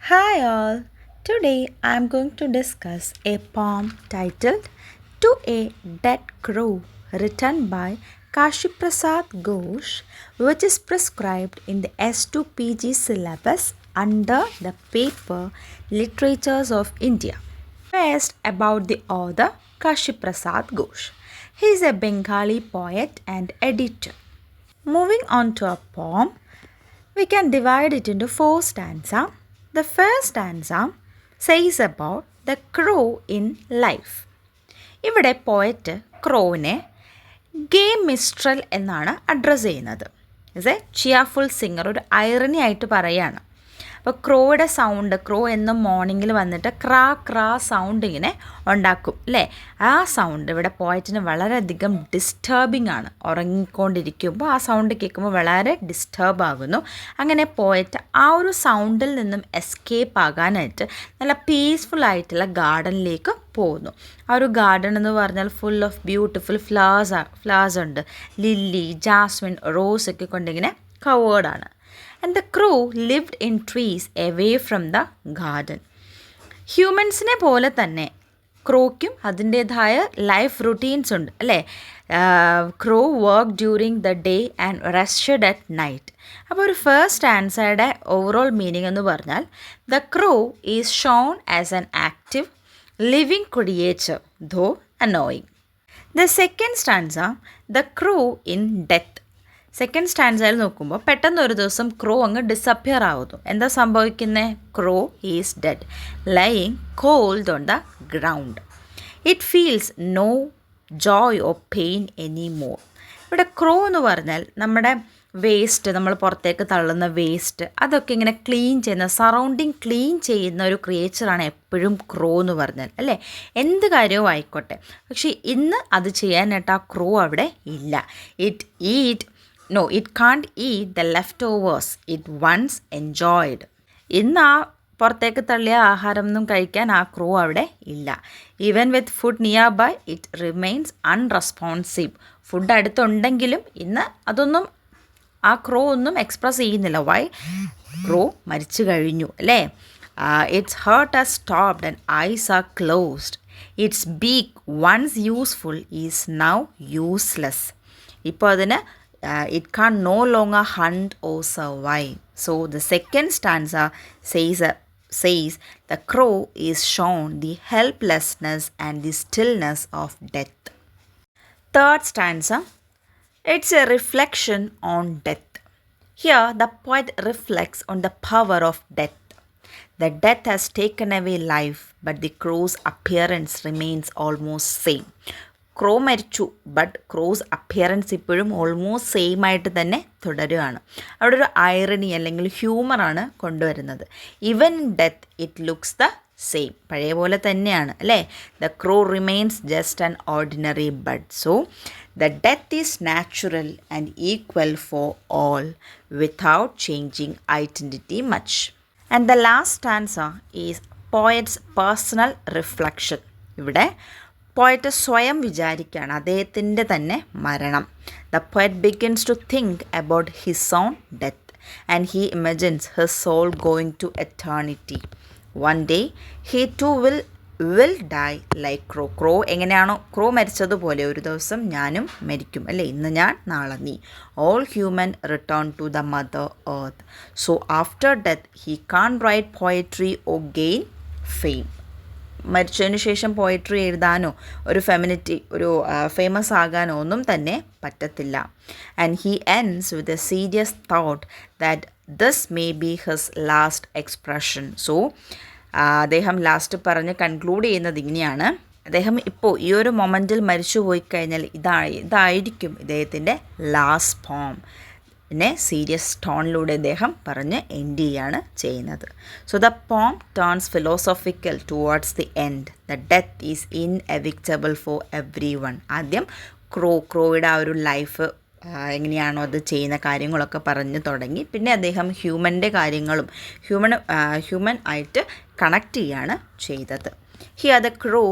Hi all. Today I am going to discuss a poem titled To a Dead Crow written by Kashi Prasad Ghosh, which is prescribed in the S2 PG syllabus under the paper Literatures of India. First, about the author Kashi Prasad Ghosh. He is a Bengali poet and editor. Moving on to a poem, we can divide it into four stanzas. The first stanza says about the crow in life. ഇവിടെ poet ക്രോവിനെ ഗേ Mistral എന്നാണ് address ചെയ്യുന്നത്. Is A cheerful singer, ഒരു irony ആയിട്ട് പറയുകയാണ്. അപ്പോൾ ക്രോയുടെ sound, ക്രോ എന്നും മോർണിംഗിൽ വന്നിട്ട് ക്രാ ക്രാ സൗണ്ട് ഇങ്ങനെ ഉണ്ടാക്കും അല്ലേ. ആ സൗണ്ട് ഇവിടെ പോയറ്റിന് വളരെയധികം ഡിസ്റ്റർബിംഗ് ആണ്. ഉറങ്ങിക്കൊണ്ടിരിക്കുമ്പോൾ ആ സൗണ്ട് കേൾക്കുമ്പോൾ വളരെ ഡിസ്റ്റർബ് ആകുന്നു. അങ്ങനെ പോയറ്റ് ആ ഒരു സൗണ്ടിൽ നിന്നും എസ്കേപ്പ് ആകാനായിട്ട് നല്ല പീസ്ഫുൾ ആയിട്ടുള്ള ഗാർഡനിലേക്ക് പോകുന്നു. ആ ഒരു ഗാർഡൻ എന്ന് പറഞ്ഞാൽ ഫുൾ ഓഫ് ബ്യൂട്ടിഫുൾ ഫ്ലവേഴ്സ് ഉണ്ട്. ലില്ലി, ജാസ്മിൻ, റോസ് ഒക്കെ കൊണ്ടിങ്ങനെ കവേർഡാണ്. And the crow lived in trees away from the garden. ഹ്യൂമൻസിനെ പോലെ തന്നെ ക്രോയ്ക്കും അതിൻ്റേതായ ലൈഫ് റുട്ടീൻസ് ഉണ്ട് അല്ലേ. Crow work during the day and rested at night. അപ്പോൾ ഒരു ഫസ്റ്റ് ആൻസറുടെ ഓവറോൾ മീനിങ് എന്ന് പറഞ്ഞാൽ the crow is shown as an active living creature though annoying. The second stanza the crow in death. Second സ്റ്റാൻഡേർഡിൽ നോക്കുമ്പോൾ പെട്ടെന്ന് ഒരു ദിവസം ക്രോ അങ്ങ് ഡിസപ്പിയർ ആവുന്നു. എന്താ സംഭവിക്കുന്നത്? Crow is dead, lying cold on the ground. It feels no joy or pain any more. ഇവിടെ ക്രോ എന്ന് പറഞ്ഞാൽ നമ്മുടെ വേസ്റ്റ്, നമ്മൾ പുറത്തേക്ക് തള്ളുന്ന വേസ്റ്റ്, അതൊക്കെ ഇങ്ങനെ ക്ലീൻ ചെയ്യുന്ന, സറൗണ്ടിങ് ക്ലീൻ ചെയ്യുന്ന ഒരു ക്രിയേച്ചറാണ് എപ്പോഴും ക്രോ എന്ന് പറഞ്ഞാൽ അല്ലേ. എന്ത് കാര്യവും ആയിക്കോട്ടെ. പക്ഷേ ഇന്ന് അത് ചെയ്യാനായിട്ട് ആ ക്രോ അവിടെ ഇല്ല. It can't eat the leftovers it once enjoyed. ഇന്ന് ആ പുറത്തേക്ക് തള്ളിയ ആഹാരം ഒന്നും കഴിക്കാൻ ആ ക്രോ അവിടെ ഇല്ല. Even with food nearby it remains unresponsive. Food അടുത്തുണ്ടെങ്കിലും ഇന്ന് അതൊന്നും ആ ക്രോ ഒന്നും എക്സ്പ്രസ് ചെയ്യുന്നില്ല. വൈ? ക്രോ മരിച്ചു കഴിഞ്ഞു അല്ലേ. Its heart are stopped and eyes are closed. Its beak once useful is now useless. ഇപ്പോൾ അതിന് it can no longer hunt or survive. So the second stanza says the crow is shown the helplessness and the stillness of death. Third stanza, it's a reflection on death. Here the poet reflects on the power of death. The death has taken away life, but the crow's appearance remains almost same. Crow മരിച്ചു, but crow's appearance ഇപ്പോഴും almost same ആയിട്ട് തന്നെ തുടരുകയാണ്. അവിടെ ഒരു irony അല്ലെങ്കിൽ ഹ്യൂമറാണ് കൊണ്ടുവരുന്നത്. Even in death it looks the same, പഴയ പോലെ തന്നെയാണ് അല്ലേ. The crow remains just an ordinary bird. So the death is natural and equal for all without changing identity much. And the last stanza is poet's personal reflection. ഇവിടെ poet സ്വയം വിചാരിക്കുകയാണ് അദ്ദേഹത്തിൻ്റെ തന്നെ മരണം. The poet begins to think about his own death and he imagines his soul going to eternity. One day he too will die like crow. Crow എങ്ങനെയാണോ crow മരിച്ചതുപോലെ ഒരു ദിവസം ഞാനും മരിക്കും അല്ലേ. ഇന്ന് ഞാൻ, നാളെ നീ. All human return to the mother earth. So after death he can't write poetry or gain fame. മരിച്ചതിന് ശേഷം പോയട്രി എഴുതാനോ ഒരു ഫേമസ് ആകാനോ ഒന്നും തന്നെ പറ്റത്തില്ല. And he ends with a serious thought that this may be his last expression. So അദ്ദേഹം last പറഞ്ഞ് conclude ചെയ്യുന്നത് ഇങ്ങനെയാണ്. അദ്ദേഹം ഇപ്പോൾ ഈ ഒരു മൊമെൻറ്റിൽ മരിച്ചു പോയി കഴിഞ്ഞാൽ ഇതായിരിക്കും ഇദ്ദേഹത്തിൻ്റെ ലാസ്റ്റ് പോം. പിന്നെ സീരിയസ് ടോണിലൂടെ അദ്ദേഹം പറഞ്ഞ് എൻഡ് ചെയ്യാണ് ചെയ്യുന്നത്. So the poem turns philosophical towards the end. The death is inevitable for everyone. ആദ്യം ക്രോയുടെ ആ ഒരു ലൈഫ് എങ്ങനെയാണോ അത് ചെയ്യുന്ന കാര്യങ്ങളൊക്കെ പറഞ്ഞു തുടങ്ങി. പിന്നെ അദ്ദേഹം ഹ്യൂമൻ്റെ കാര്യങ്ങളും ഹ്യൂമൻ ആയിട്ട് കണക്ട് ചെയ്യാണ് ചെയ്തത്. Here the crow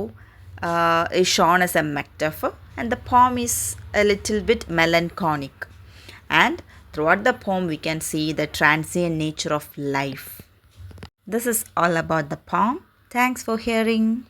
is shown as a metaphor and the poem is a little bit melancholic. And throughout the poem we can see the transient nature of life. This is all about the poem. Thanks for hearing.